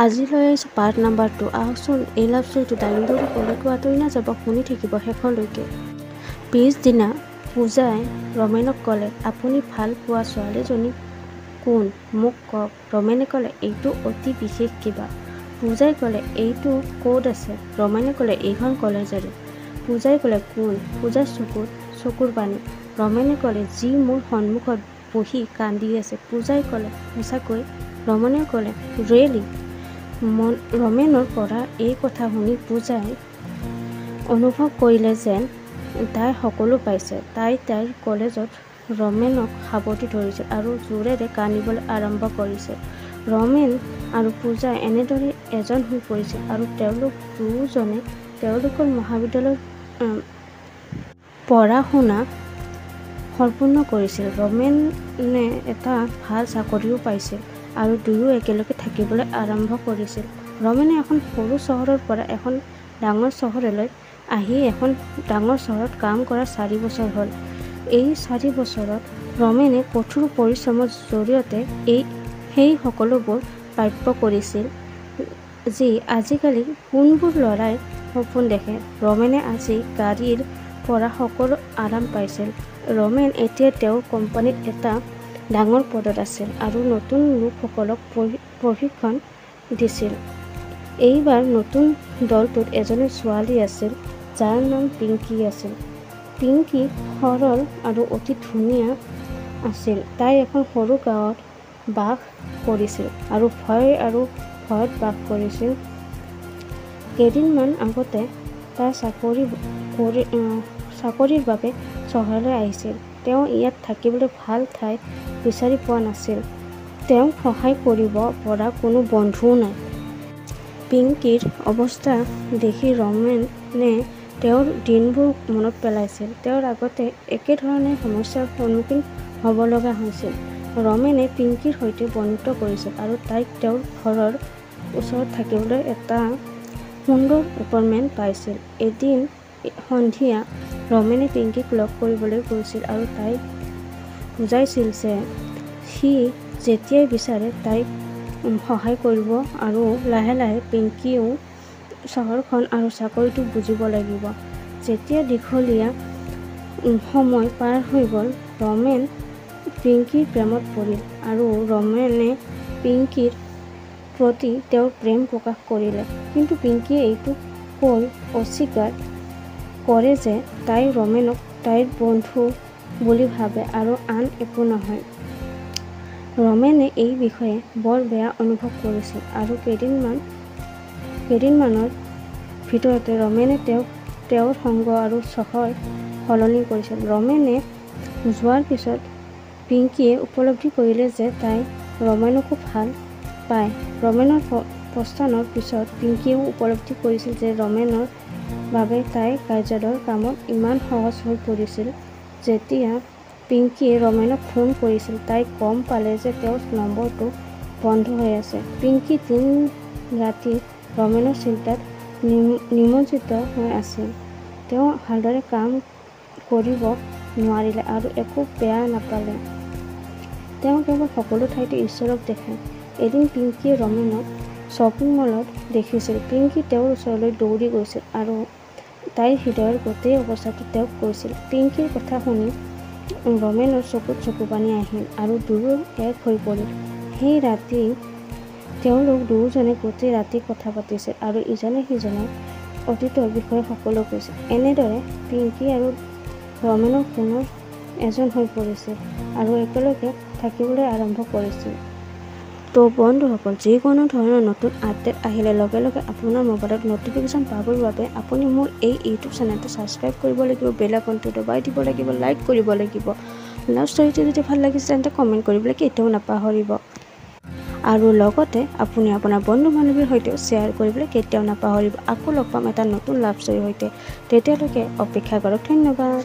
আজি লৈ আহিছোঁ পাৰ্ট নাম্বাৰ 2। আহকচোন এই লাভ ষ্টৰীটো দাঙি ধৰি ক'লৈকো আঁতৰি নাযাব, শুনি থাকিব শেষলৈকে। পিছদিনা পূজাই ৰমেনক ক'লে, আপুনি ভাল পোৱা ছোৱালীজনী কোন মোক কওক। ৰমেনে ক'লে, এইটো অতি বিশেষ কিবা। পূজাই ক'লে, এইটো ক'ত আছে? ৰমেনে ক'লে, এইখন কলেজৰে। পূজাই ক'লে, কোন? পূজাৰ চকুৰ পানী। ৰমেনে ক'লে, যি মোৰ সন্মুখত বহি কান্দি আছে। পূজাই ক'লে, সঁচাকৈ? ৰমেনে ক'লে, ৰিয়েলি? ৰমেনৰ পৰা এই কথা শুনি পূজাই অনুভৱ কৰিলে যেন তাই সকলো পাইছে। তাই তাইৰ কলেজত ৰমেনক সাৱটি ধৰিছিল আৰু জোৰেৰে কান্দিবলৈ আৰম্ভ কৰিছিল। ৰমেন আৰু পূজা এনেদৰে এজন হৈ পৰিছিল আৰু তেওঁলোক দুয়োজনে তেওঁলোকৰ মহাবিদ্যালয়ত পঢ়া শুনা সম্পূৰ্ণ কৰিছিল। ৰমেনে এটা ভাল চাকৰিও পাইছিল আৰু দুয়ো একেলগে থাকিবলৈ আৰম্ভ কৰিছিল। ৰমেনে এখন সৰু চহৰৰ পৰা এখন ডাঙৰ চহৰলৈ আহি এখন ডাঙৰ চহৰত কাম কৰা 4 বছৰ হ'ল। এই 4 বছৰত ৰমেনে কঠোৰ পৰিশ্ৰমৰ জৰিয়তে সেই সকলোবোৰ প্ৰাপ্য কৰিছিল যি আজিকালি কোনবোৰ ল'ৰাই সপোন দেখে। ৰমেনে আজি গাড়ীৰ পৰা সকলো আৰাম পাইছিল। ৰমেন এতিয়া তেওঁৰ কোম্পানীত এটা ডাঙৰ পদত আছিল আৰু নতুন লোকসকলক প্ৰশিক্ষণ দিছিল। এইবাৰ নতুন দলটোত এজনী ছোৱালী আছিল যাৰ নাম পিংকী আছিল। পিংকী সৰল আৰু অতি ধুনীয়া আছিল। তাই এখন সৰু গাঁৱত বাস কৰিছিল আৰু ভয়ত বাস কৰিছিল। কেইদিনমান আগতে তাই চাকৰিৰ বাবে চহৰলৈ আহিছিল। তেওঁ ইয়াত থাকিবলৈ ভাল ঠাই বিচাৰি পোৱা নাছিল। তেওঁক সহায় কৰিব পৰা কোনো বন্ধুও নাই। পিংকীৰ অৱস্থা দেখি ৰমেনে তেওঁৰ দিনবোৰ মনত পেলাইছিল। তেওঁৰ আগতে একেধৰণৰ সমস্যাৰ সন্মুখীন হ'ব লগা হৈছিল। ৰমেনে পিংকীৰ সৈতে বন্ধুত্ব কৰিছিল আৰু তাইক তেওঁৰ ঘৰৰ ওচৰত থাকিবলৈ এটা সুন্দৰ এপাৰ্টমেণ্ট পাইছিল। এদিন সন্ধিয়া ৰমেনে পিংকীক লগ কৰিবলৈ গৈছিল আৰু তাইক বুজাইছিল যে সি যেতিয়াই বিচাৰে তাইক সহায় কৰিব আৰু লাহে লাহে পিংকীয়েও চহৰখন আৰু চাকৰিটো বুজিব লাগিব। যেতিয়া দীঘলীয়া সময় পাৰ হৈ গ'ল, ৰমেন পিংকীৰ প্ৰেমত পৰিল আৰু ৰমেনে পিংকীৰ প্ৰতি তেওঁৰ প্ৰেম প্ৰকাশ কৰিলে। কিন্তু পিংকীয়ে এইটো কৈ অস্বীকাৰ কৰে যে তাই ৰমেনক তাইৰ বন্ধু বুলি ভাবে আৰু আন একো নহয়। ৰমেনে এই বিষয়ে বৰ বেয়া অনুভৱ কৰিছিল আৰু কেইদিনমানৰ ভিতৰতে ৰমেনে তেওঁৰ সংগ আৰু চহৰ সলনি কৰিছিল। ৰমেনে যোৱাৰ পিছত পিংকীয়ে উপলব্ধি কৰিলে যে তাই ৰমেনকো ভাল পায়। ৰমেনৰ প্ৰস্থানৰ পিছত পিংকীয়েও উপলব্ধি কৰিছিল যে ৰমেনৰ বাবে তাইৰ কাৰ্যালয়ৰ কামত ইমান সহজ হৈ পৰিছিল। যেতিয়া পিংকীয়ে ৰমেনক ফোন কৰিছিল, তাই গম পালে যে তেওঁৰ নম্বৰটো বন্ধ হৈ আছে। পিংকী দিন ৰাতি ৰমেনৰ চিন্তাত নিমজ্জিত হৈ আছিল। তেওঁ ভালদৰে কাম কৰিব নোৱাৰিলে আৰু একো বেয়া নাপালে। তেওঁ কেৱল সকলো ঠাইতে ঈশ্বৰক দেখায়। এদিন পিংকীয়ে ৰমেনক শ্বপিং মলত দেখিছিল। পিংকী তেওঁৰ ওচৰলৈ দৌৰি গৈছিল আৰু তাইৰ হৃদয়ৰ গোটেই অৱস্থাটো তেওঁক কৈছিল। পিংকীৰ কথা শুনি ৰমেনৰ চকুত চকুপানী আহিল আৰু দুয়ো এক হৈ পৰিল। সেই ৰাতি তেওঁলোক দুয়োজনে গোটেই ৰাতি কথা পাতিছিল আৰু ইজনে সিজনৰ অতীতৰ বিষয়ে সকলো কৈছিল। এনেদৰে পিংকী আৰু ৰমেনৰ পুনৰ এজন হৈ পৰিছিল আৰু একেলগে থাকিবলৈ আৰম্ভ কৰিছিল। তো বন্ধুসকল, যিকোনো ধৰণৰ নতুন আপডেট আহিলে লগে লগে আপোনাৰ মোবাইলত নটিফিকেশ্যন পাবৰ বাবে আপুনি মোৰ এই ইউটিউব চেনেলটো ছাবস্ক্ৰাইব কৰিব লাগিব, বেল আইকনটো দবাই দিব লাগিব, লাইক কৰিব লাগিব। লাভ ষ্টৰীটো যদি ভাল লাগিছে তেন্তে কমেণ্ট কৰিবলৈ কেতিয়াও নাপাহৰিব আৰু লগতে আপুনি আপোনাৰ বন্ধু বান্ধৱীৰ সৈতেও শ্বেয়াৰ কৰিবলৈ কেতিয়াও নাপাহৰিব। আকৌ লগ পাম এটা নতুন লাভ ষ্টৰীৰ সৈতে। তেতিয়ালৈকে অপেক্ষা কৰক। ধন্যবাদ।